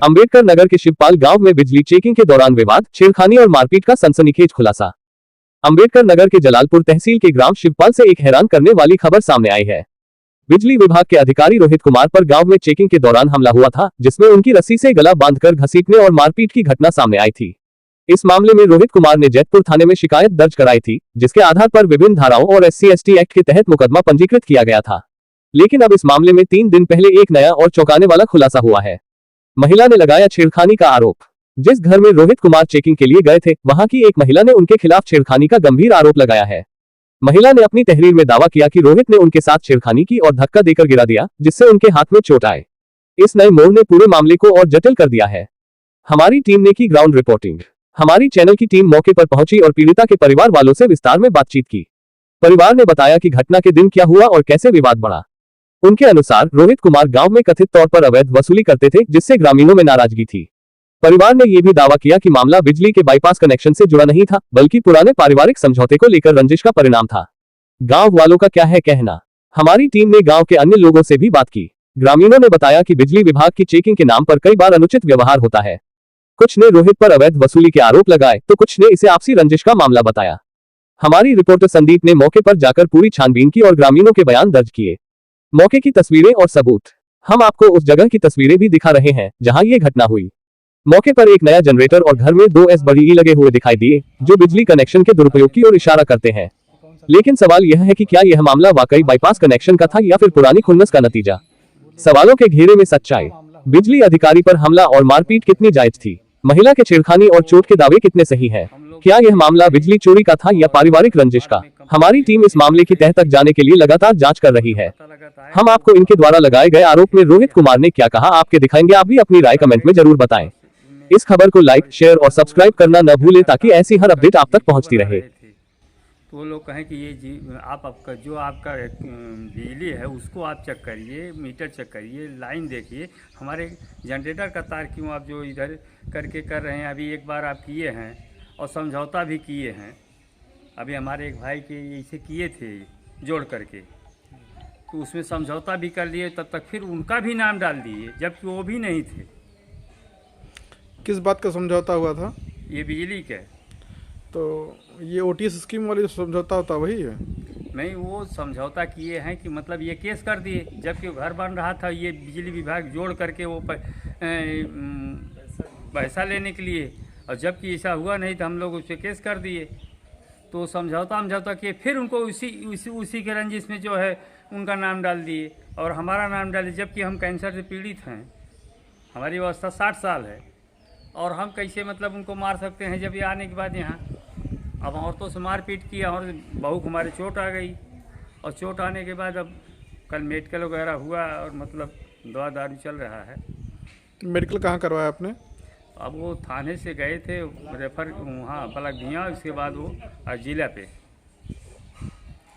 अंबेडकर नगर के शिवपाल गांव में बिजली चेकिंग के दौरान विवाद, छेड़खानी और मारपीट का सनसनीखेज खुलासा। अंबेडकर नगर के जलालपुर तहसील के ग्राम शिवपाल से एक हैरान करने वाली खबर सामने आई है। बिजली विभाग के अधिकारी रोहित कुमार पर गांव में चेकिंग के दौरान हमला हुआ था, जिसमें उनकी रस्सी से गला बांधकर घसीटने और मारपीट की घटना सामने आई थी। इस मामले में रोहित कुमार ने जैतपुर थाने में शिकायत दर्ज कराई थी, जिसके आधार पर विभिन्न धाराओं और SC/ST एक्ट के तहत मुकदमा पंजीकृत किया गया था। लेकिन अब इस मामले में 3 दिन पहले एक नया और चौंकाने वाला खुलासा हुआ है। महिला ने लगाया छेड़खानी का आरोप। जिस घर में रोहित कुमार चेकिंग के लिए गए थे, वहां की एक महिला ने उनके खिलाफ छेड़खानी का गंभीर आरोप लगाया है। महिला ने अपनी तहरीर में दावा किया कि रोहित ने उनके साथ छेड़खानी की और धक्का देकर गिरा दिया, जिससे उनके हाथ में चोट आए। इस नए मोड़ ने पूरे मामले को और जटिल कर दिया है। हमारी टीम ने की ग्राउंड रिपोर्टिंग। हमारी चैनल की टीम मौके पर पहुंची और पीड़िता के परिवार वालों से विस्तार में बातचीत की। परिवार ने बताया कि घटना के दिन क्या हुआ और कैसे विवाद बढ़ा। उनके अनुसार रोहित कुमार गांव में कथित तौर पर अवैध वसूली करते थे, जिससे ग्रामीणों में नाराजगी थी। परिवार ने यह भी दावा किया कि मामला बिजली के बाईपास कनेक्शन से जुड़ा नहीं था, बल्कि पुराने पारिवारिक समझौते को लेकर रंजिश का परिणाम था। गांव वालों का क्या है कहना। हमारी टीम ने गांव के अन्य लोगों से भी बात की। ग्रामीणों ने बताया कि बिजली विभाग की चेकिंग के नाम पर कई बार अनुचित व्यवहार होता है। कुछ ने रोहित पर अवैध वसूली के आरोप लगाए, तो कुछ ने इसे आपसी रंजिश का मामला बताया। हमारी रिपोर्टर संदीप ने मौके पर जाकर पूरी छानबीन की और ग्रामीणों के बयान दर्ज किए। मौके की तस्वीरें और सबूत हम आपको उस जगह की तस्वीरें भी दिखा रहे हैं जहां ये घटना हुई। मौके पर एक नया जनरेटर और घर में 2 SBE लगे हुए दिखाई दिए, जो बिजली कनेक्शन के दुरुपयोग की ओर इशारा करते हैं। लेकिन सवाल यह है कि क्या यह मामला वाकई बाईपास कनेक्शन का था या फिर पुरानी खुन्नस का नतीजा। सवालों के घेरे में सच्चाई। बिजली अधिकारी पर हमला और मारपीट कितनी जायज थी। महिला के छेड़खानी और चोट के दावे कितने सही हैं? क्या यह मामला बिजली चोरी का था या पारिवारिक रंजिश का? हमारी टीम इस मामले की तह तक जाने के लिए लगातार जांच कर रही है। हम आपको इनके द्वारा लगाए गए आरोप में रोहित कुमार ने क्या कहा आपके दिखाएंगे। आप भी अपनी राय कमेंट में जरूर बताएं। इस खबर को लाइक, शेयर और सब्सक्राइब करना न भूलें, ताकि ऐसी हर अपडेट आप तक पहुंचती रहे। तो वो लोग कहें कि ये आपका जो आपका बिजली है उसको आप चेक करिए, मीटर चेक करिए, लाइन देखिए, हमारे जनरेटर का तार क्यों आप जो इधर करके कर रहे हैं। अभी एक बार आप किए हैं और समझौता भी किए हैं। अभी हमारे एक भाई के ऐसे किए थे जोड़ करके, तो उसमें समझौता भी कर लिए, तब तक फिर उनका भी नाम डाल दिए जबकि वो भी नहीं थे। किस बात का समझौता हुआ था? ये बिजली का। तो ये OTS स्कीम वाली जो समझौता होता वही है? नहीं, वो समझौता किए हैं कि मतलब ये केस कर दिए, जबकि वो घर बन रहा था। ये बिजली विभाग जोड़ करके वो पैसा लेने के लिए, और जबकि ऐसा हुआ नहीं तो हम लोग उस पर केस कर दिए। तो समझौता किए, फिर उनको उसी के रंजिश में जो है उनका नाम डाल दिए और हमारा नाम डाल दिए, जबकि हम कैंसर से पीड़ित हैं। हमारी अवस्था 60 साल है और हम कैसे मतलब उनको मार सकते हैं जब ये आने के बाद यहाँ। अब औरतों से मारपीट किया और बहू को हमारे चोट आ गई, और चोट आने के बाद अब कल मेडिकल वगैरह हुआ और मतलब दवा दारू चल रहा है। मेडिकल कहाँ करवाया आपने? अब वो थाने से गए थे रेफर वहाँ पलक दिया, उसके बाद वो जिला पे।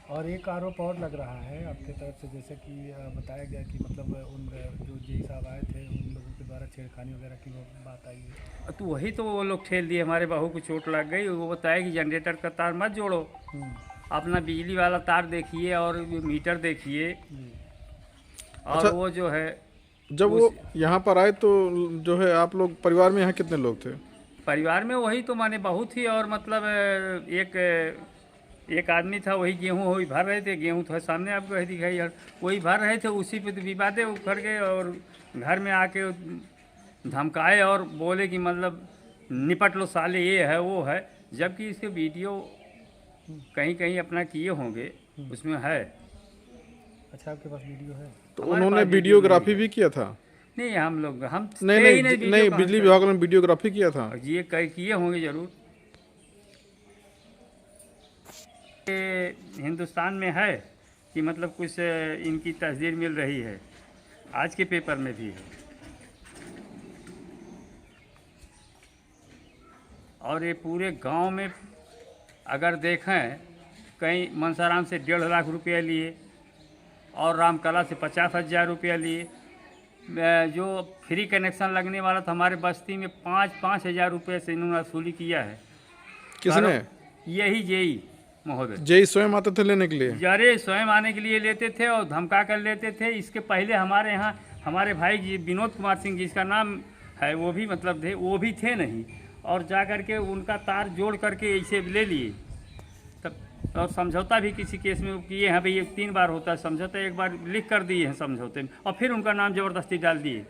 और एक आरोप और लग रहा है आपके तरफ से, जैसे कि बताया गया कि मतलब उन जो जी साहब आए थे उन लोगों के द्वारा छेड़खानी वगैरह की बात आई है। तो वही तो वो लोग ठेल दिए, हमारे बहू को चोट लग गई। वो बताया कि जनरेटर का तार मत जोड़ो, अपना बिजली वाला तार देखिए और मीटर देखिए। और अच्छा, वो जो है जब वो यहाँ पर आए तो जो है आप लोग परिवार में यहाँ कितने लोग थे? परिवार में वही तो माने बहू थी और मतलब एक आदमी था। वही गेहूँ वही भर रहे थे, गेहूँ तो सामने आपको वही दिखाई, और वही भर रहे थे। उसी पे तो विवादे उखड़ गए और घर में आके धमकाए और बोले कि मतलब निपट लो साले, ये है वो है। जबकि इसके वीडियो कहीं कहीं अपना किए होंगे, उसमें है। अच्छा, आपके पास वीडियो है? तो उन्होंने वीडियोग्राफी भी किया था? नहीं, हम नहीं, बिजली विभाग ने वीडियोग्राफी किया था। ये किए होंगे जरूर। हिंदुस्तान में है कि मतलब कुछ इनकी तस्दीर मिल रही है, आज के पेपर में भी है। और ये पूरे गांव में अगर देखें, कहीं मनसाराम से 1.5 लाख रुपया लिए और रामकला से 50,000 रुपया लिए। जो फ्री कनेक्शन लगने वाला था हमारे बस्ती में 5-5 हज़ार रुपये से इन्होंने वसूली किया है। किसने? यही जेई महोदय। जेई स्वयं आते थे लेने के लिए? अरे स्वयं आने के लिए लेते थे और धमका कर लेते थे। इसके पहले हमारे यहाँ हमारे भाई जी विनोद कुमार सिंह, जिसका नाम है वो भी मतलब थे, वो भी थे नहीं, और जा कर के उनका तार जोड़ करके ऐसे ले लिए तब। और समझौता भी किसी केस में किए हैं भाई, ये 3 बार होता है समझौता, एक बार लिख कर दिए हैं समझौते में और फिर उनका नाम ज़बरदस्ती डाल दिए।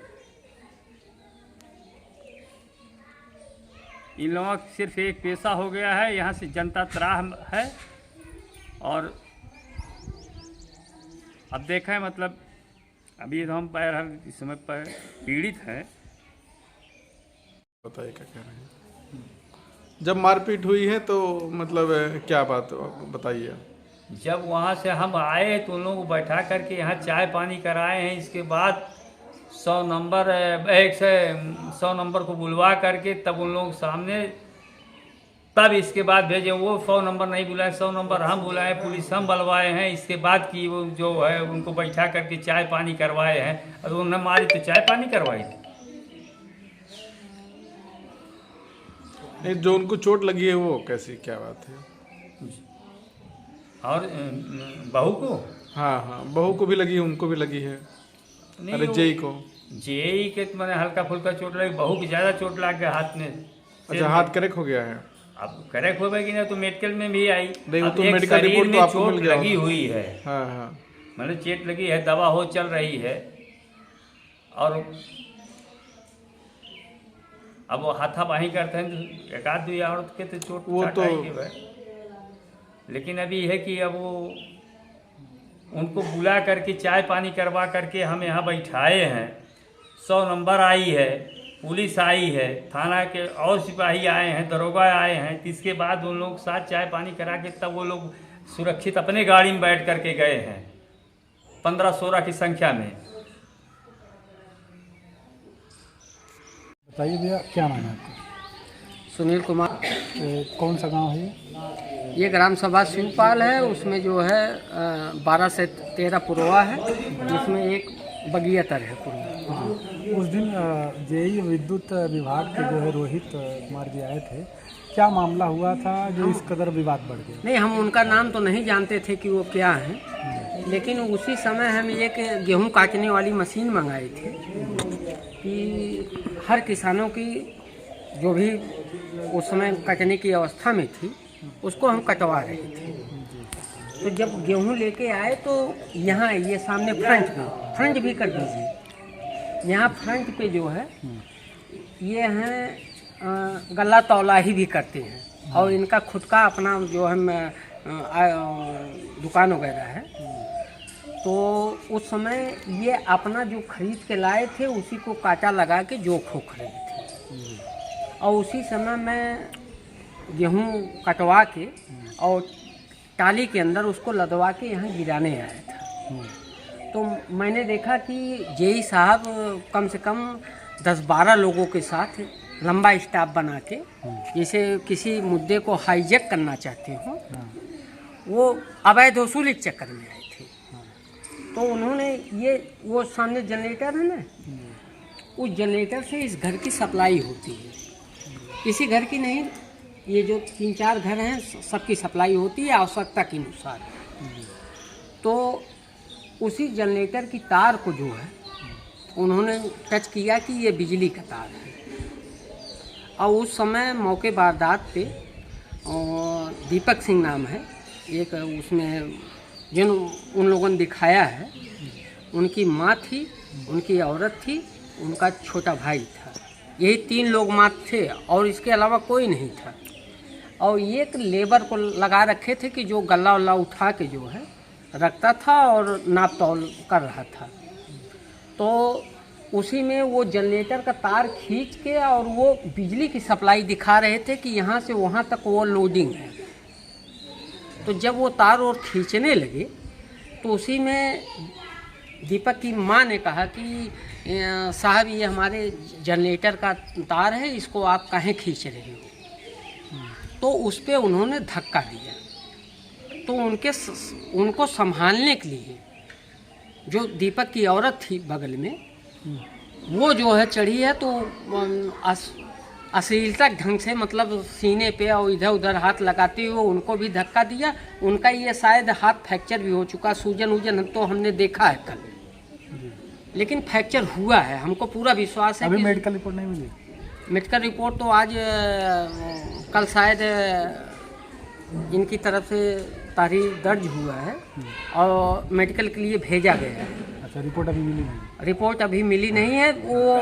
इन लोगों का सिर्फ एक पेशा हो गया है, यहाँ से जनता त्राह है। और अब देखें मतलब अभी तो हम बहरहाल इस समय पर पीड़ित हैं। बताइए क्या कह रहे हैं। जब मारपीट हुई है तो मतलब क्या बात बताइए। जब वहाँ से हम आए तो उन लोगों को बैठा करके यहाँ चाय पानी कराए हैं। इसके बाद 100 नंबर 100 नंबर को बुलवा करके तब उन लोगों के सामने, तब इसके बाद भेजे। वो 100 नंबर नहीं बुलाए, 100 नंबर हम बुलाए, पुलिस हम बुलवाए हैं। इसके बाद की वो जो है उनको बैठा करके चाय पानी करवाए हैं। और उन्हें मारी तो चाय पानी करवाई। नहीं, जो उनको चोट लगी है वो कैसी क्या बात है। और बहू को, हाँ, बहू को भी लगी है, उनको भी लगी है। अरे जेई को, जेई के तो मैंने हल्का फुल्का चोट लगी, बहू की ज़्यादा चोट लग गया हाथ में। अच्छा, हाथ करेक्ट हो गया है। अब करेक्ट हो गई ना तो मेडिकल में भी आई। नहीं, वो अब तो एक मेडिकल शरीर रिपोर्ट तो में आपको चोट मिल गया लगी होगा। हुई है, हाँ। मतलब चोट लगी है, दवा हो चल रही है। और अब वो हाथापाही करते हैं तो एक आध दो औरत के तो चोट वो चाट तो आएगी भाई। लेकिन अभी है कि अब वो उनको बुला करके चाय पानी करवा करके हम यहाँ बैठाए हैं। 100 नंबर आई है, पुलिस आई है, थाना के और सिपाही आए हैं, दरोगा आए हैं। इसके बाद उन लोग के साथ चाय पानी करा के तब वो लोग सुरक्षित अपने गाड़ी में बैठ करके गए हैं 15-16 की संख्या में। बताइए भैया, क्या नाम है आपका? सुनील कुमार। कौन सा गांव है ये? ये ग्राम सभा शिवपाल है, उसमें जो है 12 से 13 पुरवा है, जिसमें एक बगियातर है पुरवा। उस दिन जेई विद्युत विभाग के जो है रोहित कुमार जी आए थे, क्या मामला हुआ था जो इस कदर विवाद बढ़ गया? नहीं, हम उनका नाम तो नहीं जानते थे कि वो क्या हैं, लेकिन उसी समय हम एक गेहूं काटने वाली मशीन मंगाई थी कि हर किसानों की जो भी उस समय कटने की अवस्था में थी उसको हम कटवा रहे थे। तो जब गेहूं लेके आए तो यहाँ ये सामने फ्रंट भी कर दीजिए। यहाँ फ्रंट पे जो है ये हैं गला तौलाही भी करते हैं और इनका खुद का अपना जो है दुकान वगैरह है। तो उस समय ये अपना जो खरीद के लाए थे उसी को कांटा लगा के जो खोख रहे थे और उसी समय मैं गेहूं कटवा के और टाली के अंदर उसको लदवा के यहाँ गिराने आया था। तो मैंने देखा कि जेई साहब कम से कम 10-12 लोगों के साथ लंबा स्टाफ बना के जैसे किसी मुद्दे को हाईजैक करना चाहते हो, वो अवैध वसूली के चक्कर में आए थे। तो उन्होंने वो सामने जनरेटर है ना, उस जनरेटर से इस घर की सप्लाई होती है, किसी घर की नहीं, ये जो 3-4 घर हैं सबकी सप्लाई होती है आवश्यकता के अनुसार। तो उसी जनरेटर की तार को जो है उन्होंने टच किया कि ये बिजली का तार है। और उस समय मौके वारदात पे दीपक सिंह नाम है एक, उसमें जिन उन लोगों ने दिखाया है, उनकी माँ थी, उनकी औरत थी, उनका छोटा भाई था, यही 3 लोग मात्र थे और इसके अलावा कोई नहीं था। और एक लेबर को लगा रखे थे कि जो गल्ला वल्ला उठा के जो है रखता था और नाप तौल कर रहा था। तो उसी में वो जनरेटर का तार खींच के और वो बिजली की सप्लाई दिखा रहे थे कि यहाँ से वहाँ तक वो लोडिंग है। तो जब वो तार और खींचने लगे तो उसी में दीपक की माँ ने कहा कि साहब ये हमारे जनरेटर का तार है, इसको आप काहे खींच रहे हो। तो उस पर उन्होंने धक्का दिया। तो उनको संभालने के लिए जो दीपक की औरत थी बगल में, वो जो है चढ़ी है तो अश्लीलता ढंग से मतलब सीने पे और इधर उधर हाथ लगाते हुए उनको भी धक्का दिया। उनका ये शायद हाथ फ्रैक्चर भी हो चुका, सूजन वूजन तो हमने देखा है कल, लेकिन फ्रैक्चर हुआ है, हमको पूरा विश्वास है। अभी कि मेडिकल रिपोर्ट नहीं मिली? मेडिकल रिपोर्ट तो आज कल शायद इनकी तरफ से तारीख दर्ज हुआ है और मेडिकल के लिए भेजा गया है। अच्छा, रिपोर्ट अभी मिली नहीं? रिपोर्ट अभी मिली नहीं है। वो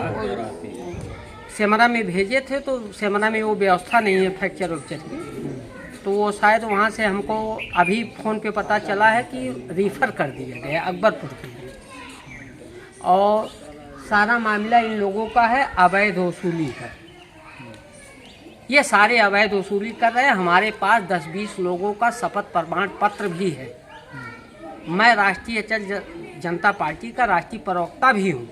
सेमरा में भेजे थे तो सेमरा में वो व्यवस्था नहीं है फ्रैक्चर उक्चर की, तो वो शायद वहाँ से हमको अभी फ़ोन पे पता चला है कि रिफ़र कर दिया गया अकबरपुर के लिए। और सारा मामला इन लोगों का है अवैध वसूली का। ये सारे अवैध वसूली कर रहे हैं। हमारे पास 10-20 लोगों का शपथ प्रमाण पत्र भी है। मैं राष्ट्रीय अचल जनता पार्टी का राष्ट्रीय प्रवक्ता भी हूँ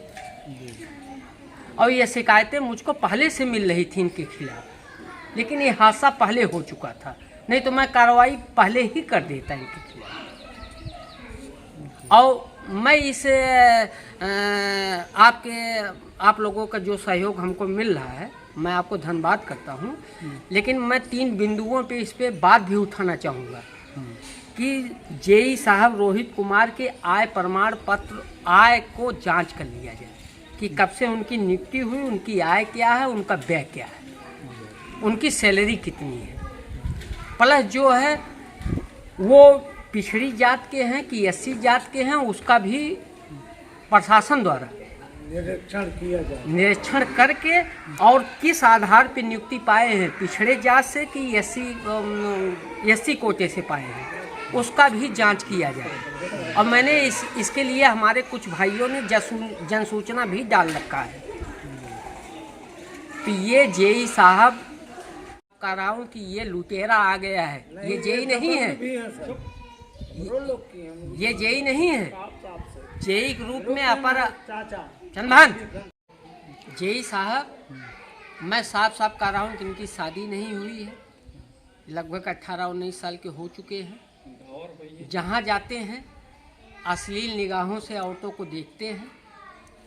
और ये शिकायतें मुझको पहले से मिल रही थी इनके खिलाफ, लेकिन ये हादसा पहले हो चुका था, नहीं तो मैं कार्रवाई पहले ही कर देता इनके खिलाफ। और मैं इस आप लोगों का जो सहयोग हमको मिल रहा है, मैं आपको धन्यवाद करता हूँ। लेकिन मैं 3 बिंदुओं पे इस पे बात भी उठाना चाहूँगा कि जेई साहब रोहित कुमार के आय प्रमाण पत्र आय को जांच कर लिया जाए कि कब से उनकी नियुक्ति हुई, उनकी आय क्या है, उनका व्यय क्या है, उनकी सैलरी कितनी है, प्लस जो है वो पिछड़ी जात के हैं कि एससी जात के हैं, उसका भी प्रशासन द्वारा निरीक्षण करके और किस आधार पर नियुक्ति पाए हैं, पिछड़े जात से कि एससी कोटे से पाए हैं, उसका भी जांच किया जाए। और मैंने इसके लिए हमारे कुछ भाइयों ने जनसूचना भी डाल रखा है। तो ये जेई साहब कह रहा हूँ कि ये लुटेरा आ गया है, ये जेई नहीं है, ये जेई नहीं है। जेई के रूप में अपर चंदन जेई साहब, मैं साफ साफ कह रहा हूँ कि इनकी शादी नहीं हुई है, लगभग 18-19 साल के हो चुके हैं। जहाँ जाते हैं अश्लील निगाहों से औरतों को देखते हैं,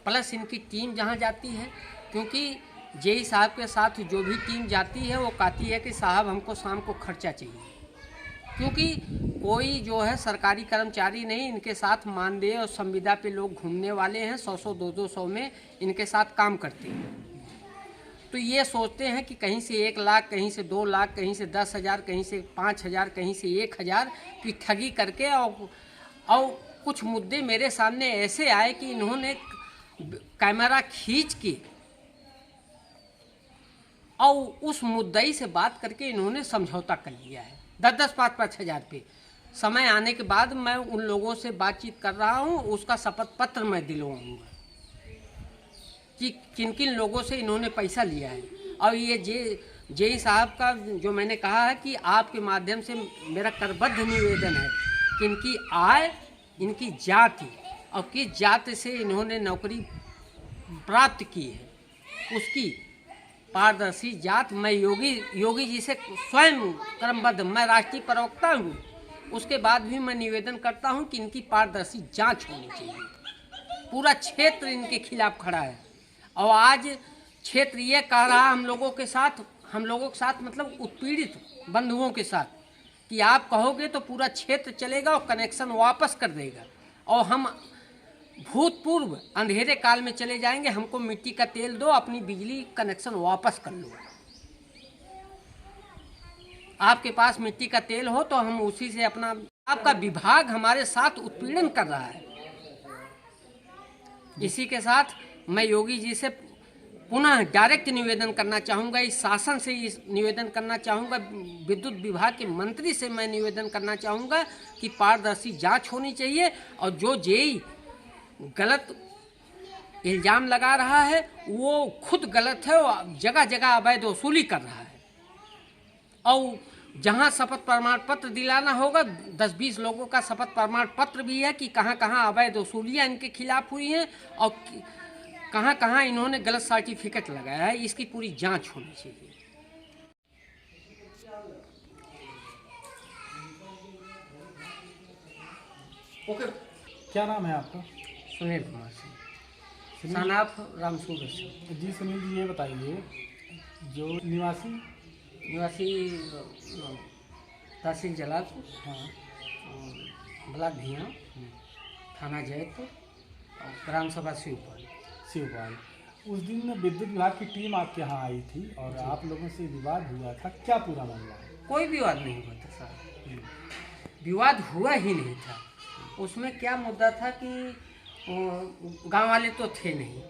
प्लस इनकी टीम जहाँ जाती है, क्योंकि जेई साहब के साथ जो भी टीम जाती है वो कहती है कि साहब हमको शाम को खर्चा चाहिए, क्योंकि कोई जो है सरकारी कर्मचारी नहीं, इनके साथ मानदेय और संविदा पे लोग घूमने वाले हैं, 100-100 200-200 में इनके साथ काम करते हैं। तो ये सोचते हैं कि कहीं से 1 लाख, कहीं से 2 लाख, कहीं से 10,000, कहीं से 5,000, कहीं से 1,000 की ठगी करके और कुछ मुद्दे मेरे सामने ऐसे आए कि इन्होंने कैमरा खींच के और उस मुद्दई से बात करके इन्होंने समझौता कर लिया है 10-10, 5-5 हज़ार पे। समय आने के बाद मैं उन लोगों से बातचीत कर रहा हूँ, उसका शपथ पत्र मैं दिलवाऊँगा कि किन किन लोगों से इन्होंने पैसा लिया है। और ये जेई साहब का जो मैंने कहा है कि आपके माध्यम से मेरा करबद्ध निवेदन है कि इनकी आय, इनकी जाति और किस जाति से इन्होंने नौकरी प्राप्त की है, उसकी पारदर्शी जात मैं योगी जी से स्वयं क्रमबद्ध, मैं राष्ट्रीय प्रवक्ता हूँ, उसके बाद भी मैं निवेदन करता हूँ कि इनकी पारदर्शी जांच होनी चाहिए। पूरा क्षेत्र इनके खिलाफ खड़ा है और आज क्षेत्र ये कह रहा है हम लोगों के साथ मतलब उत्पीड़ित बंधुओं के साथ कि आप कहोगे तो पूरा क्षेत्र चलेगा और कनेक्शन वापस कर देगा और हम भूतपूर्व अंधेरे काल में चले जाएंगे, हमको मिट्टी का तेल दो, अपनी बिजली कनेक्शन वापस कर लो। आपके पास मिट्टी का तेल हो तो हम उसी से अपना, आपका विभाग हमारे साथ उत्पीड़न कर रहा है। इसी के साथ मैं योगी जी से पुनः डायरेक्ट निवेदन करना चाहूँगा, इस शासन से इस निवेदन करना चाहूँगा, विद्युत विभाग के मंत्री से मैं निवेदन करना चाहूँगा कि पारदर्शी जांच होनी चाहिए और जो जेई गलत इल्ज़ाम लगा रहा है वो खुद गलत है, वो जगह जगह अवैध वसूली कर रहा है। और जहां शपथ प्रमाण पत्र दिलाना होगा, 10-20 लोगों का शपथ प्रमाण पत्र भी है कि कहां कहां अवैध वसूलियाँ इनके खिलाफ हुई हैं और कहां कहां इन्होंने गलत सर्टिफिकेट लगाया है, इसकी पूरी जांच होनी चाहिए। ओके, क्या नाम है आपका? सुनील कुमार सिंह, सनाफ रामसूर सिंह। जी सुनील जी, ये बताइए जो निवासी तहसील जलालपुर, ब्लॉक भिया, थाना जयपुर ग्राम सभा शिवपाल। शिवपाल, उस दिन विद्युत विभाग की टीम आपके यहाँ आई थी और आप लोगों से विवाद हुआ था, क्या पूरा मामला है? कोई विवाद नहीं हुआ था सर, विवाद हुआ ही नहीं था। उसमें क्या मुद्दा था कि गांव वाले तो थे नहीं,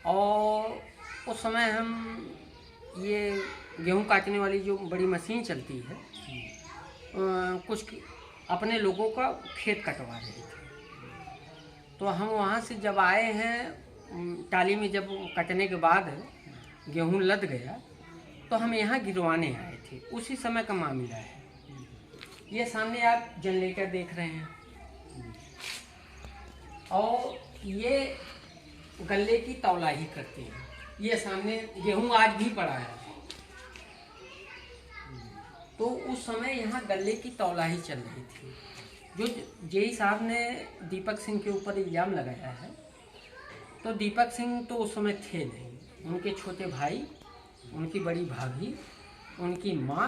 और उस समय हम ये गेहूं काटने वाली जो बड़ी मशीन चलती है, कुछ अपने लोगों का खेत कटवा रहे थे। तो हम वहाँ से जब आए हैं, टाली में जब कटने के बाद गेहूं लद गया, तो हम यहाँ गिरवाने आए थे। उसी समय का मामला है। ये सामने आप जनरेटर देख रहे हैं, और ये गल्ले की तौलाही करते हैं। ये सामने गेहूं आज भी पड़ा है। तो उस समय यहाँ गल्ले की तौलाही चल रही थी। जो जेई साहब ने दीपक सिंह के ऊपर इल्ज़ाम लगाया है, तो दीपक सिंह तो उस समय थे नहीं। उनके छोटे भाई, उनकी बड़ी भाभी, उनकी माँ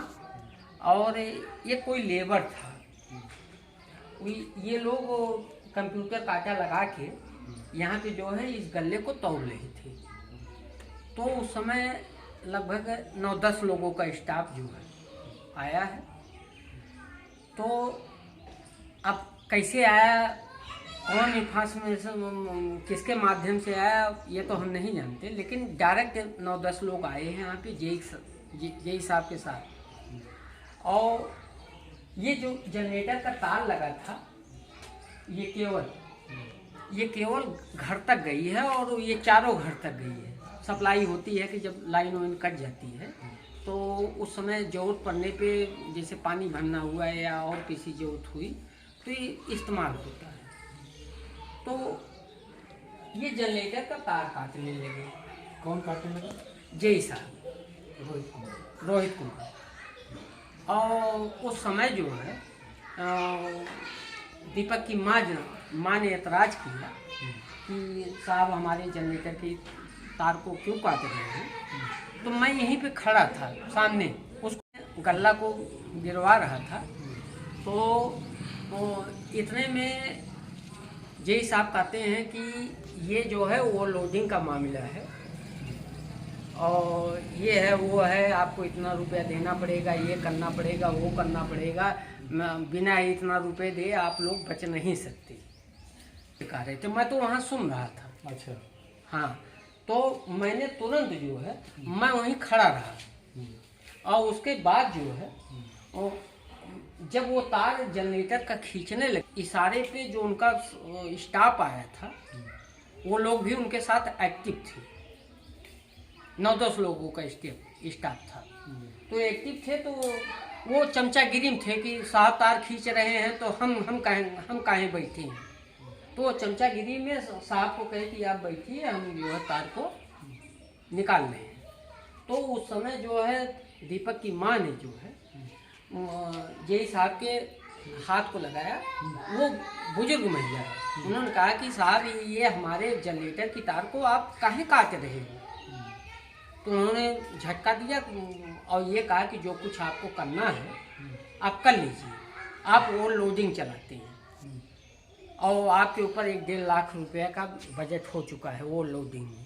और ये कोई लेबर था। ये लोग कंप्यूटर काटा लगा के यहाँ पे जो है इस गल्ले को तौल रहे थे। तो उस समय लगभग 9-10 लोगों का स्टाफ जो है आया है। तो अब कैसे आया, कौन इंफॉर्मेशन किसके माध्यम से आया, ये तो हम नहीं जानते, लेकिन डायरेक्ट 9-10 लोग आए हैं यहाँ पे जेई साहब के साथ। और ये जो जनरेटर का तार लगा था, ये केवल घर तक गई है, और ये चारों घर तक गई है। सप्लाई होती है कि जब लाइन वाइन कट जाती है, तो उस समय ज़रूरत पड़ने पे, जैसे पानी भरना हुआ या और किसी ज़रूरत हुई, तो ये इस्तेमाल होता है। तो ये जनरेटर का तार काटने लगे। कौन काटने लगा? जेई साहब, रोहित कुमार। और उस समय जो है दीपक की माँ ने एतराज़ किया कि साहब हमारे जनरेटर की तार को क्यों काट रहे हैं। तो मैं यहीं पे खड़ा था सामने, उसको गल्ला को गिरवा रहा था। तो इतने में जेई साहब कहते हैं कि ये जो है वो लोडिंग का मामला है, और ये है वो है, आपको इतना रुपया देना पड़ेगा, ये करना पड़ेगा, वो करना पड़ेगा, बिना इतना रुपए दे आप लोग बच नहीं सकते, कह रहे थे। मैं तो वहाँ सुन रहा था। अच्छा। हाँ, तो मैंने तुरंत जो है मैं वहीं खड़ा रहा, और उसके बाद जो है जब वो तार जनरेटर का खींचने लगे, इशारे पे जो उनका स्टाफ आया था, वो लोग भी उनके साथ एक्टिव थे। 9-10 लोगों का स्टाफ था, तो एक्टिव थे। तो वो चमचागिरी में थे कि साहब तार खींच रहे हैं तो हम काहे बैठे हैं। तो वो चमचागिरी में साहब को कहे कि आप बैठिए, हम जो है तार को निकाल रहे हैं। तो उस समय जो है दीपक की माँ ने जो है जेई साहब के हाथ को लगाया। वो बुजुर्ग महिला है, उन्होंने कहा कि साहब ये हमारे जनरेटर की तार को आप काहे काट रहे हो। तो उन्होंने झटका दिया और ये कहा कि जो कुछ आपको करना है आप कर लीजिए, आप वो लोडिंग चलाते हैं, और आपके ऊपर 1-1.5 लाख रुपए का बजट हो चुका है वो लोडिंग में।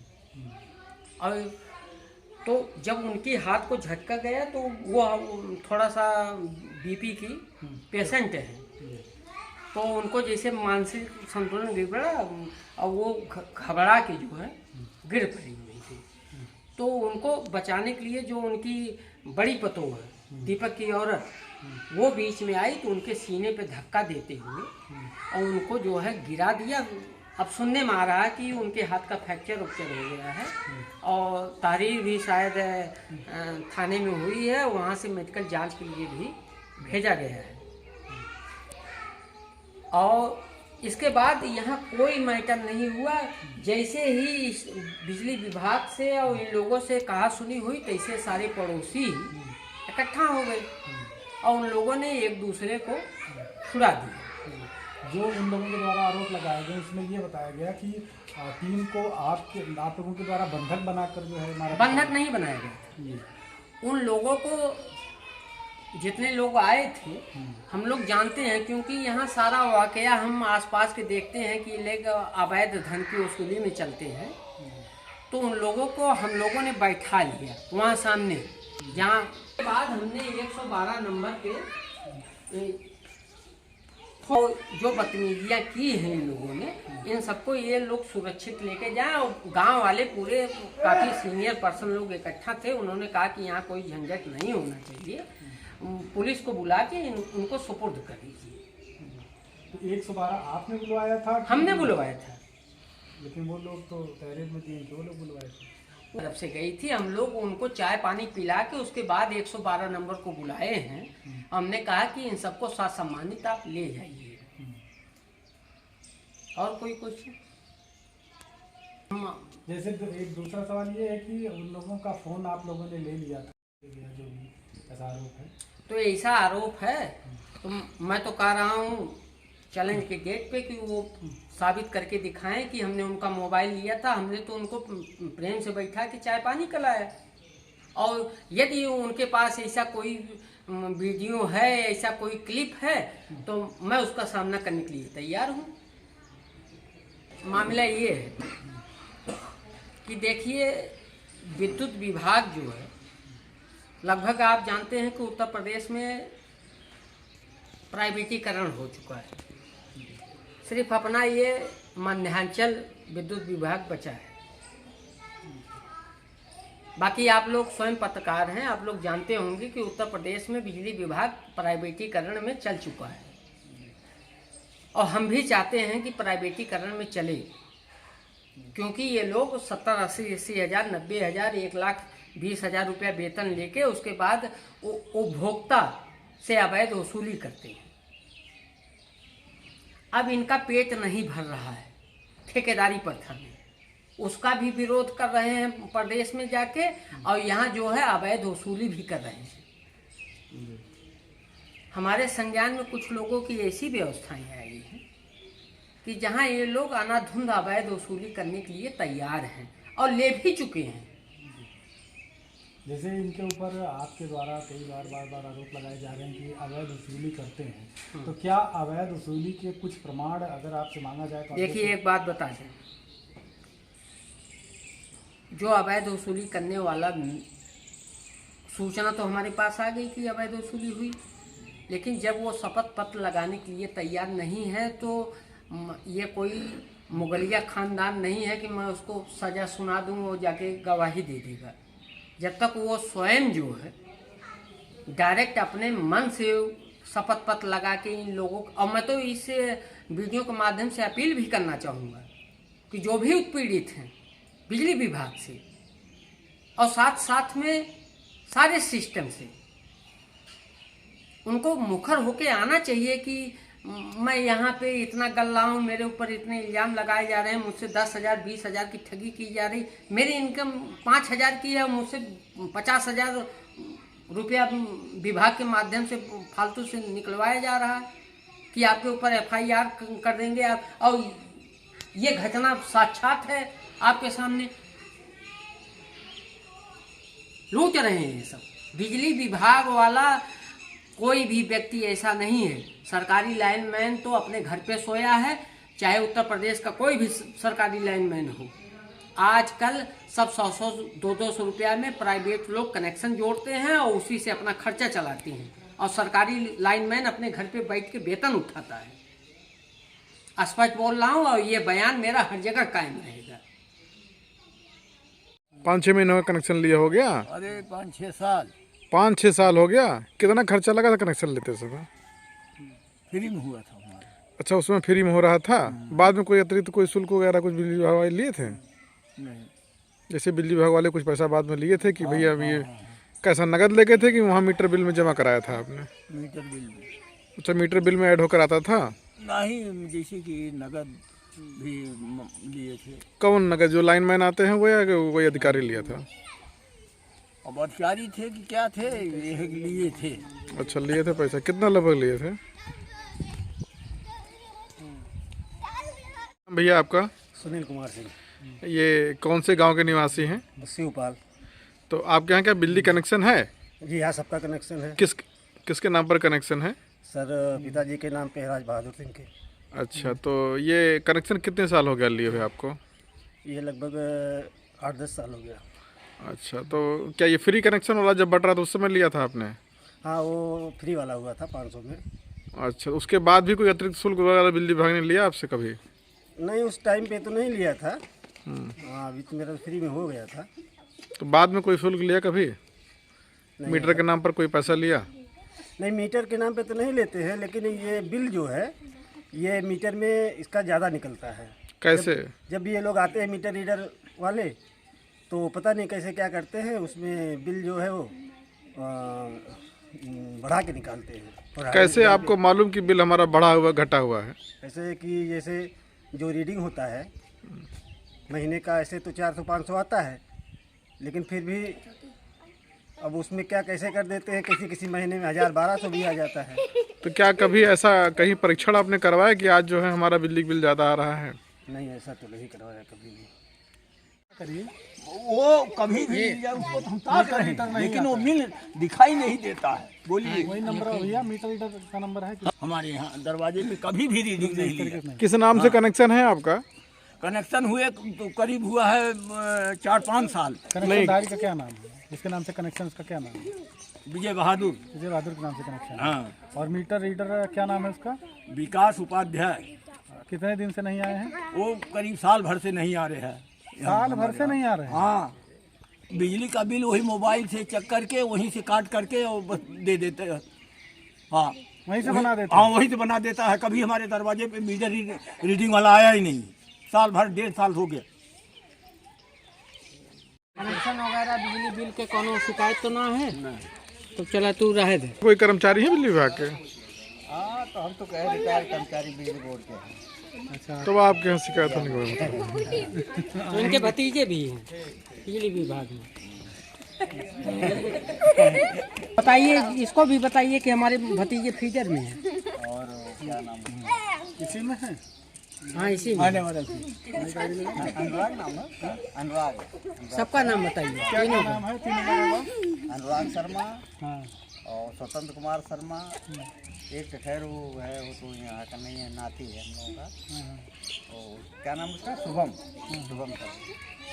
और तो जब उनके हाथ को झटका गया, तो वो थोड़ा सा बीपी की पेशेंट है, तो उनको जैसे मानसिक संतुलन बिगड़ा, और वो घबरा के जो है गिर पड़ी हुई थी। तो उनको बचाने के लिए जो उनकी बड़ी पतोह है, दीपक की औरत, वो बीच में आई, तो उनके सीने पे धक्का देते हुए और उनको जो है गिरा दिया। अब सुनने में आ रहा है कि उनके हाथ का फ्रैक्चर हो गया है, और तारीख भी शायद थाने में हुई है, वहाँ से मेडिकल जांच के लिए भी भेजा गया है। और इसके बाद यहाँ कोई मैटर नहीं हुआ। जैसे ही बिजली विभाग से और इन लोगों से कहा सुनी हुई, तैसे सारे पड़ोसी इकट्ठा हो गए और उन लोगों ने एक दूसरे को छुड़ा दिया। जो उन लोगों के द्वारा आरोप लगाए गए, इसमें ये बताया गया कि टीम को आप लोगों के द्वारा बंधक बनाकर जो है, बंधक नहीं बनाया गया था। उन लोगों को जितने लोग आए थे हम लोग जानते हैं, क्योंकि यहाँ सारा वाकया हम आसपास के देखते हैं कि लोग अवैध धन की वसूली में चलते हैं। तो उन लोगों को हम लोगों ने बैठा लिया वहाँ सामने, जहाँ के बाद हमने 112 नंबर पे और जो बदतमीजियाँ की हैं इन लोगों ने, इन सबको ये लोग सुरक्षित लेके जाएं। और गांव वाले पूरे काफ़ी सीनियर पर्सन लोग इकट्ठा थे, उन्होंने कहा कि यहाँ कोई झंझट नहीं होना चाहिए, पुलिस को बुला के उनको सुपुर्द कर दीजिए। तो 112 आपने बुलवाया था? हमने बुलवाया था, लेकिन वो लोग तो तहरीर में दिए, जो लोग बुलवाए थे तरफ से गई थी। हम लोग उनको चाय पानी पिला के उसके बाद 112 नंबर को बुलाए हैं। हमने कहा कि इन सबको साथ सम्मानित आप ले जाइए। और कोई क्वेश्चन? जैसे एक दूसरा सवाल ये है कि उन लोगों का फ़ोन आप लोगों ने ले लिया था, जो भी ऐसा आरोप है। तो ऐसा आरोप है तो मैं तो कह रहा हूँ चैलेंज के गेट पे कि वो साबित करके दिखाएं कि हमने उनका मोबाइल लिया था। हमने तो उनको प्रेम से बैठा के चाय पानी पिलाया। और यदि उनके पास ऐसा कोई वीडियो है, ऐसा कोई क्लिप है, तो मैं उसका सामना करने के लिए तैयार हूँ। मामला ये है कि देखिए, विद्युत विभाग जो है, लगभग आप जानते हैं कि उत्तर प्रदेश में प्राइवेटीकरण हो चुका है। सिर्फ अपना ये मध्यांचल विद्युत विभाग बचा है। बाकी आप लोग स्वयं पत्रकार हैं, आप लोग जानते होंगे कि उत्तर प्रदेश में बिजली विभाग प्राइवेटीकरण में चल चुका है। और हम भी चाहते हैं कि प्राइवेटीकरण में चले, क्योंकि ये लोग 70-80 हज़ार, 90 हज़ार, 1,20,000 रुपया वेतन लेके उसके बाद उपभोक्ता से अवैध वसूली करते हैं। अब इनका पेट नहीं भर रहा है ठेकेदारी प्रथा में, उसका भी विरोध कर रहे हैं प्रदेश में जाके, और यहाँ जो है अवैध वसूली भी कर रहे हैं। हमारे संज्ञान में कुछ लोगों की ऐसी व्यवस्थाएं आई हैं कि जहाँ ये लोग अनाधुंध अवैध वसूली करने के लिए तैयार हैं और ले भी चुके हैं। जैसे इनके ऊपर आपके द्वारा कई बार आरोप लगाए जा रहे हैं कि अवैध वसूली करते हैं, तो क्या अवैध वसूली के कुछ प्रमाण अगर आपसे मांगा जाए तो? देखिए, एक बात बता दें, जो अवैध वसूली करने वाला सूचना तो हमारे पास आ गई कि अवैध वसूली हुई, लेकिन जब वो शपथ पत्र लगाने के लिए तैयार नहीं है, तो ये कोई मुगलिया खानदान नहीं है कि मैं उसको सज़ा सुना दूँ, वो जाके गवाही दे देगा। जब तक वो स्वयं जो है डायरेक्ट अपने मन से शपथ पत्र लगा के इन लोगों को, और मैं तो इस वीडियो के माध्यम से अपील भी करना चाहूँगा कि जो भी उत्पीड़ित हैं बिजली विभाग से और साथ साथ में सारे सिस्टम से, उनको मुखर होके आना चाहिए कि मैं यहाँ पे इतना गल्ला हूँ, मेरे ऊपर इतने इल्ज़ाम लगाए जा रहे हैं, मुझसे 10,000 20,000 की ठगी की जा रही, मेरी इनकम 5,000 की है, मुझसे 50,000 रुपया विभाग के माध्यम से फालतू से निकलवाया जा रहा है कि आपके ऊपर FIR कर देंगे आप, और ये घटना साक्षात है आपके सामने। लूट रहे हैं ये सब। बिजली विभाग वाला कोई भी व्यक्ति ऐसा नहीं है। सरकारी लाइनमैन तो अपने घर पे सोया है, चाहे उत्तर प्रदेश का कोई भी सरकारी लाइनमैन हो। आजकल सब 100-100, 200-200 रुपया में प्राइवेट लोग कनेक्शन जोड़ते हैं और उसी से अपना खर्चा चलाते हैं, और सरकारी लाइनमैन अपने घर पे बैठ के वेतन उठाता है। स्पष्ट बोल रहा हूँ, और ये बयान मेरा हर जगह कायम रहेगा। 5-6 महीनों का कनेक्शन लिया हो गया? अरे 5-6 साल। 5-6 साल हो गया। कितना खर्चा लगा था कनेक्शन लेते समय? फ्री में हुआ था हमारा। अच्छा, उसमें फ्री में हो रहा था। बाद में कोई अतिरिक्त कोई शुल्क वगैरह कुछ बिजली विभाग वाले लिए थे? नहीं। जैसे बिजली विभाग वाले कुछ पैसा बाद में लिए थे कि भैया अब ये कैसा नगद लेके थे कि वहाँ मीटर बिल में जमा कराया था आपने? मीटर बिल में। अच्छा, मीटर बिल में ऐड होकर आता था? नहीं, जैसे कि नगद भी लिए थे। कौन नगद? जो लाइनमैन आते हैं वो, या कोई अधिकारी लिया था? अब अधिकारी थे कि क्या थे, ये लिए थे। अच्छा, लिए थे पैसा। कितना लगभग लिए थे भैया आपका? सुनील कुमार सिंह। ये कौन से गांव के निवासी हैं? शिवपाल। तो आपके यहाँ क्या बिजली कनेक्शन है? जी हाँ, सबका कनेक्शन है। किसके नाम पर कनेक्शन है? सर पिताजी के नाम पे है, राज बहादुर सिंह के। अच्छा, तो ये कनेक्शन कितने साल हो गया लिए हुए आपको? ये लगभग 8-10 साल हो गया। अच्छा, तो क्या ये फ्री कनेक्शन वाला जब बट रहा था उस समय लिया था आपने? हाँ, वो फ्री वाला हुआ था 500 में। अच्छा, उसके बाद भी कोई अतिरिक्त शुल्क वगैरह बिजली विभाग ने लिया आपसे कभी? नहीं, उस टाइम पे तो नहीं लिया था। हाँ, अभी तो मेरा फ्री में हो गया था। तो बाद में कोई शुल्क लिया कभी? मीटर के नाम पर कोई पैसा लिया? नहीं, मीटर के नाम पे तो नहीं लेते हैं, लेकिन ये बिल जो है ये मीटर में इसका ज़्यादा निकलता है। कैसे? जब ये लोग आते हैं मीटर रीडर वाले, तो पता नहीं कैसे क्या करते हैं, उसमें बिल जो है वो बढ़ा के निकालते हैं। और कैसे आपको मालूम कि बिल हमारा बढ़ा हुआ घटा हुआ है? ऐसे कि जैसे जो रीडिंग होता है महीने का, ऐसे तो 400-500 आता है, लेकिन फिर भी अब उसमें क्या कैसे कर देते हैं, किसी महीने में 1000-1200 भी आ जाता है। तो क्या कभी ऐसा कहीं परीक्षण आपने करवाया कि आज जो है हमारा बिजली बिल ज़्यादा आ रहा है? नहीं, ऐसा तो नहीं करवाया कभी भी। करिए वो कभी भी या उसको तो हम ताक रहे हैं, लेकिन वो बिल दिखाई नहीं देता है। बोलिए, वही नंबर है भैया, मीटर रीडर का नंबर है कि हमारे यहाँ दरवाजे पे कभी भी रीडिंग नहीं लिया। किस नाम से कनेक्शन है आपका? कनेक्शन हुए तो करीब हुआ है 4-5 साल। कनेक्शनधारी का क्या नाम है? जिसके नाम से कनेक्शन, उसका क्या नाम है? विजय बहादुर। विजय बहादुर के नाम से कनेक्शन है। हाँ, और मीटर रीडर क्या नाम है उसका? विकास उपाध्याय। कितने दिन से नहीं आए हैं? वो करीब साल भर से नहीं आ रहे हैं। साल भर से नहीं आ रहे हैं? हाँ, बिजली का बिल वही मोबाइल से चेक करके वहीं से काट करके और बस दे देते हैं। हाँ, वहीं से बना देते हाँ, वहीं से बना देता है। कभी हमारे दरवाजे पे मीटर रीडिंग वाला आया ही नहीं। साल भर 1.5 साल हो गया। कनेक्शन वगैरह बिजली बिल के कोनो शिकायत तो ना है? तो चला तू रहे दे। कोई कर्मचारी है बिजली विभाग के? हाँ, तो हम तो कहे रिटायर कर्मचारी बिजली बोर्ड के हैं। अच्छा, तो आपके यहाँ शिकायत होने के बाद तो इनके भतीजे भी हैं बिजली विभाग में। बताइए, इसको भी बताइए कि हमारे भतीजे फ्रीजर में हैं। और क्या नाम है? इसी में है? हाँ, इसी में। अनुराग नाम है, अनुराग। सबका नाम बताइए, तीनों का। नाम है तीनों का? अनुराग शर्मा हाँ, और स्वतंत्र कुमार शर्मा। एक तो खैर वो है, वो तो यहाँ का नहीं है, नाती है हम लोगों का। और क्या नाम उसका? शुभम सर।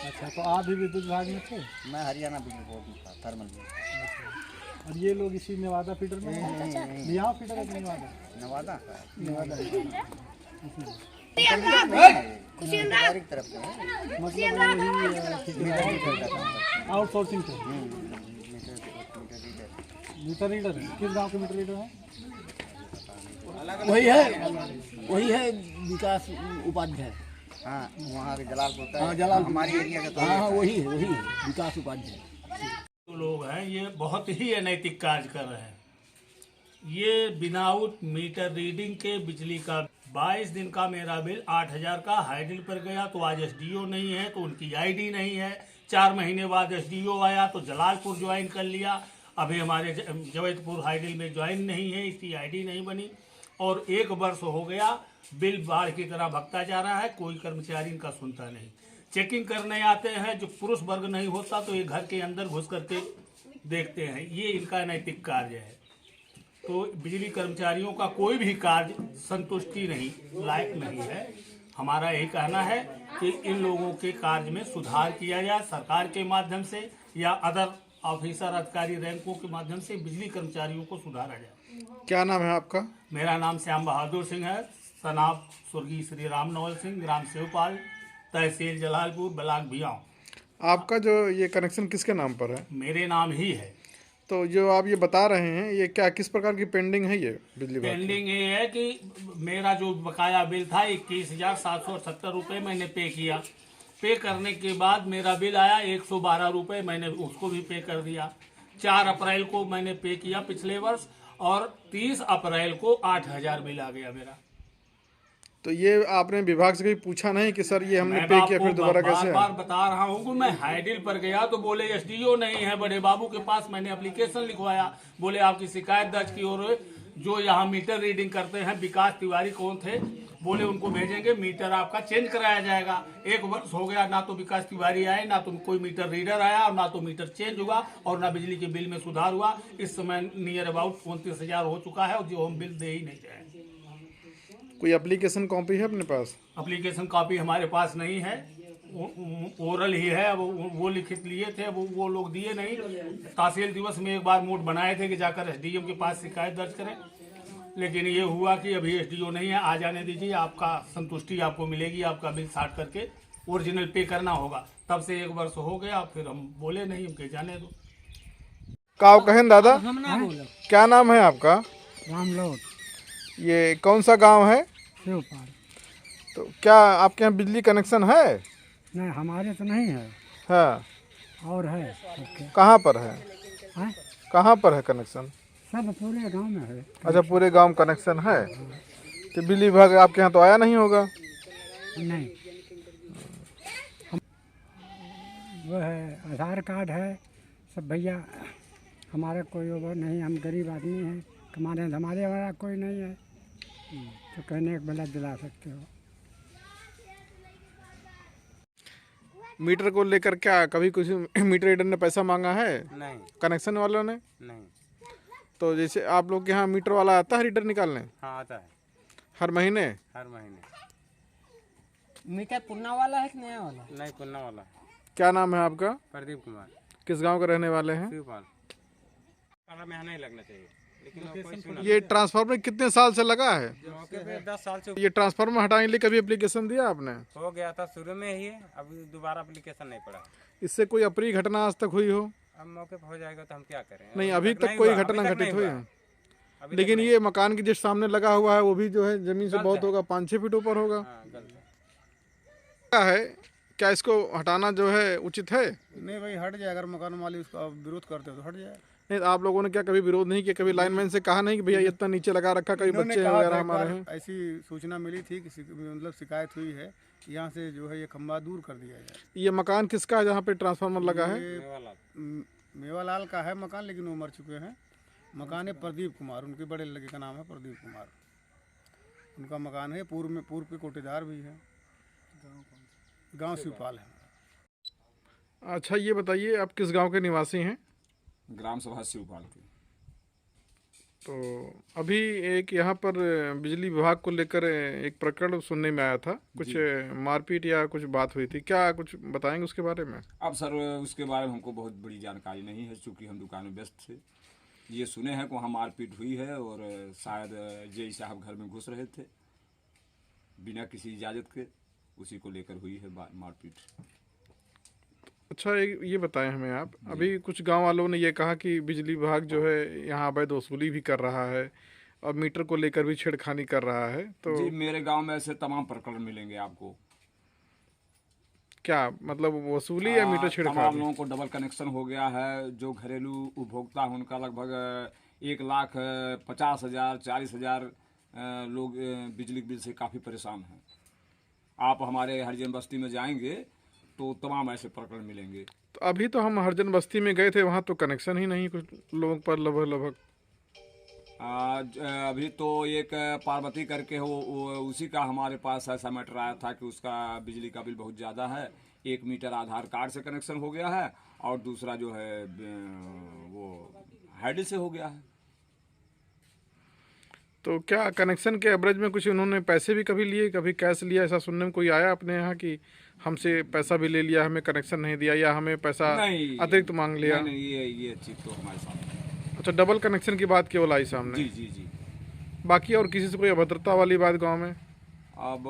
अच्छा, तो आप भी विद्युत विभाग में थे? मैं हरियाणा बिजली बोर्ड में था, थर्मल में। और ये लोग इसी नेवादा फीडर में हैं? यहाँ फीडर है कि नेवादा? नवादा का नेवादा की तरफ से है। मतलब आउटसोर्सिंग थे। मीटर रीडर है? किस गांव के मीटर रीडर है? वही है विकास उपाध्याय। हाँ, वहाँ के जलालपुर का। हाँ, जलालपुर। हमारी एरिया का तो हाँ, वही है विकास उपाध्याय। जो लोग हैं ये बहुत ही अनैतिक कार्य कर रहे हैं। ये विदाउट मीटर रीडिंग के बिजली का 22 दिन का मेरा बिल 8000 का हाईडिल पर गया, तो आज एसडीओ नहीं है तो उनकी आईडी नहीं है। 4 महीने बाद एसडीओ आया तो जलालपुर ज्वाइन कर लिया, अभी हमारे जवैतपुर हाईडिल में ज्वाइन नहीं है, इसकी आईडी नहीं बनी। और 1 वर्ष हो गया, बिल बाढ़ की तरह भगता जा रहा है, कोई कर्मचारी इनका सुनता नहीं। चेकिंग करने आते हैं, जो पुरुष वर्ग नहीं होता तो ये घर के अंदर घुस करके देखते हैं। ये इनका नैतिक कार्य है। तो बिजली कर्मचारियों का कोई भी कार्य संतुष्टि नहीं लायक नहीं है। हमारा यही कहना है कि इन लोगों के कार्य में सुधार किया जाए, सरकार के माध्यम से या अदर ऑफिसर अधिकारी रैंकों के माध्यम से बिजली कर्मचारियों को सुधारा जाए। क्या नाम है आपका? मेरा नाम श्याम बहादुर सिंह है, सनाब स्वर्गीय श्री राम नवल सिंह, ग्राम शिवपाल, तहसील जलालपुर, ब्लॉक भियाऊं। आपका जो ये कनेक्शन किसके नाम पर है? मेरे नाम ही है। तो जो आप ये बता रहे हैं, ये क्या किस प्रकार की पेंडिंग है ये बिजली विभाग की? पेंडिंग ये है कि मेरा जो बकाया बिल था 21,770 रुपये मैंने पे किया। पे करने के बाद मेरा बिल आया 112 रुपये, मैंने उसको भी पे कर दिया। 4 अप्रैल को मैंने पे किया पिछले वर्ष, और 30 अप्रैल को 8000 बिल आ गया मेरा। तो ये आपने विभाग से कहीं पूछा नहीं कि सर ये हमने पे किया, फिर दोबारा कैसे? बार बता रहा हूँ कि मैं हाईडिल पर गया तो बोले एसडीओ नहीं है, बड़े बाबू के पास मैंने एप्लीकेशन लिखवाया, बोले आपकी शिकायत दर्ज की और जो यहाँ मीटर रीडिंग करते हैं विकास तिवारी कौन थे, बोले उनको भेजेंगे, मीटर आपका चेंज कराया जाएगा। 1 वर्ष हो गया, ना तो विकास तिवारी आए, ना तो कोई मीटर रीडर आया, और ना तो मीटर चेंज हुआ, और ना बिजली के बिल में सुधार हुआ। इस समय नियर अबाउट 29,000 हो चुका है, और जो हम बिल दे ही नहीं रहे। कोई एप्लीकेशन कॉपी है अपने पास? एप्लीकेशन कॉपी हमारे पास नहीं है, ओरल ही है। अब वो लिखित लिए थे, वो लोग दिए नहीं। तहसील दिवस में एक बार नोट बनाए थे कि जाकर एसडीएम के पास शिकायत दर्ज करें, लेकिन ये हुआ कि अभी एसडीओ नहीं है, आ जाने दीजिए, आपका संतुष्टि आपको मिलेगी, आपका बिल साट करके ओरिजिनल पे करना होगा। तब से 1 वर्ष हो गया, फिर हम बोले नहीं, उनके जाने दो। काव कहें दादा, हम ना बोलो। क्या नाम है आपका? रामलोट ये कौन सा गांव है? शिवपाल। तो क्या आपके यहाँ बिजली कनेक्शन है? नहीं, हमारे तो नहीं है, हाँ। और है सबके। कहाँ पर है? हैं? कहाँ पर है कनेक्शन? सब पूरे गांव में है। अच्छा, पूरे गांव में कनेक्शन है। तो बिजली विभाग आपके यहाँ तो आया नहीं होगा? नहीं, वो है आधार कार्ड है सब भैया, हमारा कोई वो नहीं, हम गरीब आदमी हैं, कमाने धमाने वाला कोई नहीं है, तो कहने एक बेला दिला सकते हो। मीटर को लेकर क्या कभी कुछ मीटर रीडर ने पैसा मांगा है? नहीं कनेक्शन वालों ने? नहीं। तो जैसे आप लोग के यहाँ मीटर वाला आता है रीडर निकालने? हाँ, आता है हर महीने? हर महीने। मीटर पुन्ना वाला है कि नया वाला? नहीं, पुन्ना वाला। क्या नाम है आपका? प्रदीप कुमार। किस गांव के रहने वाले हैं? शिवपाल। में यहाँ नहीं लगना चाहिए, लेकिन ये ट्रांसफार्मर कितने साल से लगा है? मौके पे 10 साल से ये ट्रांसफार्मर हटाने के लिए कभी एप्लीकेशन दिया आपने? हो गया था शुरू में ही, अभी दोबारा एप्लीकेशन नहीं पड़ा। इससे कोई अप्रिय घटना आज तक हुई हो? अब मौके पे हो जाएगा तो हम क्या करें। नहीं, अभी तक कोई घटना घटित हुई है? लेकिन ये मकान के जिस सामने लगा हुआ है वो भी जो है जमीन से बहुत होगा, 5-6 फीट ऊपर होगा। क्या है, क्या इसको हटाना जो है उचित है? नहीं भाई, हट जाए। अगर मकान मालिक उसका विरोध करते हो तो हट जाए। नहीं, आप लोगों ने क्या कभी विरोध नहीं किया? कभी लाइनमैन से कहा नहीं कि भैया इतना नीचे लगा रखा, कभी बच्चे वगैरह हमारे हैं? ऐसी सूचना मिली थी कि मतलब शिकायत हुई है, यहाँ से जो है ये खंबा दूर कर दिया जाए। ये मकान किसका है जहाँ पे ट्रांसफार्मर लगा है? मेवालाल का है मकान, लेकिन वो मर चुके हैं। मकान है प्रदीप कुमार, उनके बड़े लड़के का नाम है प्रदीप कुमार। उनका मकान है, पूर्व के कोटेदार भी है। गांव शिवपाल है। अच्छा, ये बताइए आप किस गांव के निवासी हैं? ग्राम सभा शिवपाल के। तो अभी एक यहाँ पर बिजली विभाग को लेकर एक प्रकरण सुनने में आया था, कुछ मारपीट या कुछ बात हुई थी, क्या कुछ बताएंगे उसके बारे में? अब सर उसके बारे में हमको बहुत बड़ी जानकारी नहीं है, चूँकि हम दुकान में व्यस्त थे। ये सुने हैं कि वहाँ मारपीट हुई है, और शायद जेई साहब घर में घुस रहे थे बिना किसी इजाज़त के, उसी को लेकर हुई है मारपीट। अच्छा, ये बताएं हमें आप, अभी कुछ गांव वालों ने ये कहा कि बिजली विभाग जो है यहाँ अवैध वसूली भी कर रहा है और मीटर को लेकर भी छेड़खानी कर रहा है। तो जी, मेरे गांव में ऐसे तमाम प्रकरण मिलेंगे आपको। क्या मतलब वसूली या मीटर छेड़खानी? तमाम लोगों को डबल कनेक्शन हो गया है। जो घरेलू उपभोक्ता हैं उनका लगभग 1,50,000 40,000 लोग बिजली बिल से काफ़ी परेशान हैं। आप हमारे हरिजन बस्ती में जाएंगे तो तमाम ऐसे प्रकरण मिलेंगे। तो अभी तो हम हरिजन बस्ती में गए थे, वहाँ तो कनेक्शन ही नहीं कुछ लोगों पर लगभग। अभी तो एक पार्वती करके वो उसी का हमारे पास ऐसा मैटर आया था कि उसका बिजली का बिल बहुत ज़्यादा है। 1 मीटर आधार कार्ड से कनेक्शन हो गया है, और दूसरा जो है वो हैंडल से हो गया है। तो क्या कनेक्शन के एवरेज में कुछ उन्होंने पैसे भी कभी लिए, कभी कैश लिया, ऐसा सुनने में कोई आया अपने यहाँ कि हमसे पैसा भी ले लिया, हमें कनेक्शन नहीं दिया, या हमें पैसा अतिरिक्त मांग लिया? नहीं, ये चीज़ तो हमारे सामने। अच्छा, डबल कनेक्शन की बात केवल आई सामने? जी जी जी। बाकी और किसी से कोई अभद्रता वाली बात गांव में? अब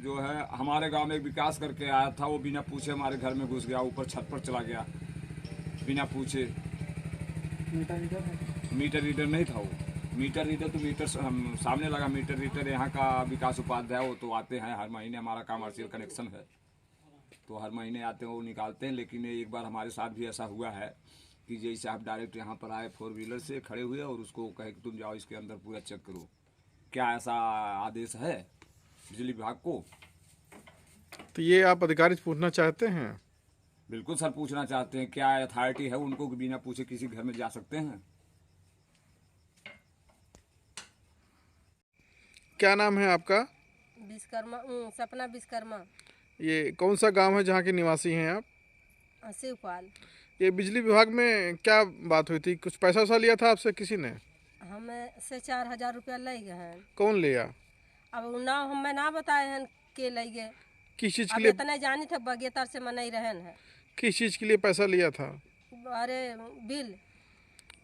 जो है हमारे गांव में एक विकास करके आया था, वो बिना पूछे हमारे घर में घुस गया, ऊपर छत पर चला गया बिना पूछे। मीटर रीडर नहीं था वो। मीटर रीडर तो मीटर सामने लगा मीटर रीडर यहाँ का विकास उपाध्याय, वो तो आते हैं हर महीने, हमारा कमर्शियल कनेक्शन है तो हर महीने आते हैं, वो निकालते हैं। लेकिन एक बार हमारे साथ भी ऐसा हुआ है कि जैसे आप डायरेक्ट यहाँ पर आए 4 व्हीलर से खड़े हुए और उसको कहे कि तुम जाओ इसके अंदर पूरा चेक करो। क्या ऐसा आदेश है बिजली विभाग को? तो ये आप अधिकारी से पूछना चाहते हैं? बिल्कुल सर, पूछना चाहते हैं। क्या अथॉरिटी है उनको बिना पूछे किसी घर में जा सकते हैं? क्या नाम है आपका? विश्वकर्मा सपना विश्वकर्मा। ये कौन सा गांव है जहाँ के निवासी हैं आप? शिवपाल। ये बिजली विभाग में क्या बात हुई थी? कुछ पैसा वैसा लिया था आपसे किसी ने? हमें से 4,000 रुपया ले गए हैं। कौन लिया? अब ना हमें ना बताए हैं के ले गए। किस चीज़ के अब लिए? इतने जानी थे बगेतर से मनाई रहन है। किस चीज़ के लिए पैसा लिया था? अरे बिल।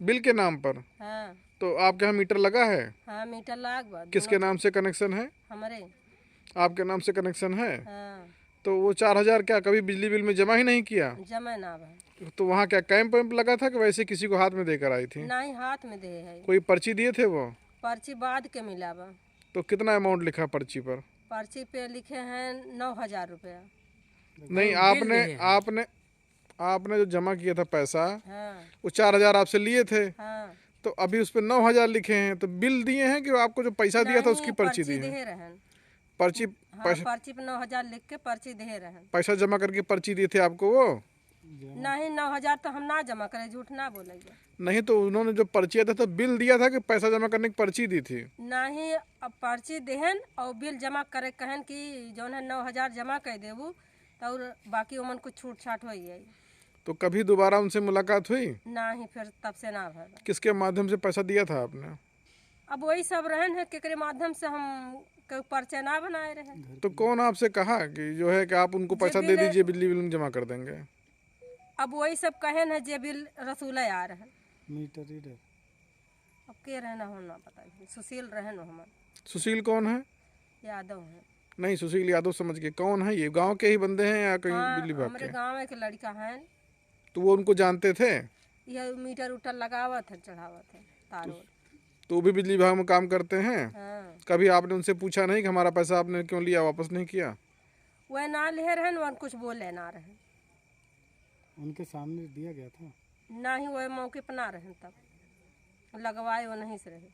बिल के नाम पर? हाँ। तो आपके यहाँ मीटर लगा है? हाँ मीटर लाग बाद। किसके नाम से कनेक्शन है? हमारे। आपके नाम से कनेक्शन है? हाँ। तो वो 4,000 क्या कभी बिजली बिल में जमा ही नहीं किया? जमा ना भाई। तो वहाँ क्या कैंप वैम्प लगा था कि वैसे किसी को हाथ में देकर आई थी? नहीं हाथ में दे है। कोई पर्ची दिए थे वो? पर्ची बाद के मिला बा। तो कितना अमाउंट लिखा पर्ची पर? पर्ची पे लिखे हैं 9,000 रुपया। नहीं आपने जो जमा किया था पैसा, हाँ। वो 4,000 आपसे लिए थे। हाँ। तो अभी उस पर 9,000 लिखे हैं, तो बिल दिए हैं कि आपको जो पैसा दिया था उसकी पर्ची दी है? पर्ची हाँ, पर्ची पे 9,000 लिख के पर्ची दे रहे हैं। पैसा जमा करके पर्ची दिए थे आपको वो? नहीं 9,000 तो हम ना जमा करें, झूठ ना बोलेंगे। नहीं तो उन्होंने जो पर्ची दिया था तो बिल दिया था कि पैसा जमा करने की पर्ची दी थी? नहीं अब पर्ची देहन और बिल जमा करे कहन कि जौन है 9,000 जमा कर देबू और बाकी उमन कुछ छूट छाट हो जाए। तो कभी दोबारा उनसे मुलाकात हुई? नहीं फिर तब से ना भर। किसके माध्यम से पैसा दिया था आपने? अब वही सब रहन है केकरे माध्यम से हम पर्चे ना बनाए रहे। तो कौन आपसे कहा कि जो है कि आप उनको पैसा दे दीजिए बिजली बिल में जमा कर देंगे? अब वही सब कहन है जे बिल रसूल आ रहे हैं। Meter reader. अब के रहना हो ना पता। सुशील रहन हमारे। सुशील कौन है? यादव है। नहीं सुशील यादव समझ के, कौन है ये? गांव के ही बंदे हैं या कहीं हाँ, बिजली विभाग हमारे के? गाँव के लड़का है। तो वो उनको जानते थे? यह मीटर उटर लगावत है चढ़ावत है तार। तो वो भी बिजली विभाग में काम करते हैं? हाँ। कभी आपने उनसे पूछा नहीं कि हमारा पैसा आपने क्यों लिया, वापस नहीं किया? वह ना ले रहे वन कुछ बोले ना रहे। उनके सामने दिया गया था? ना ही वह मौके पर ना रहे तब लगवाए वो नहीं से रहे।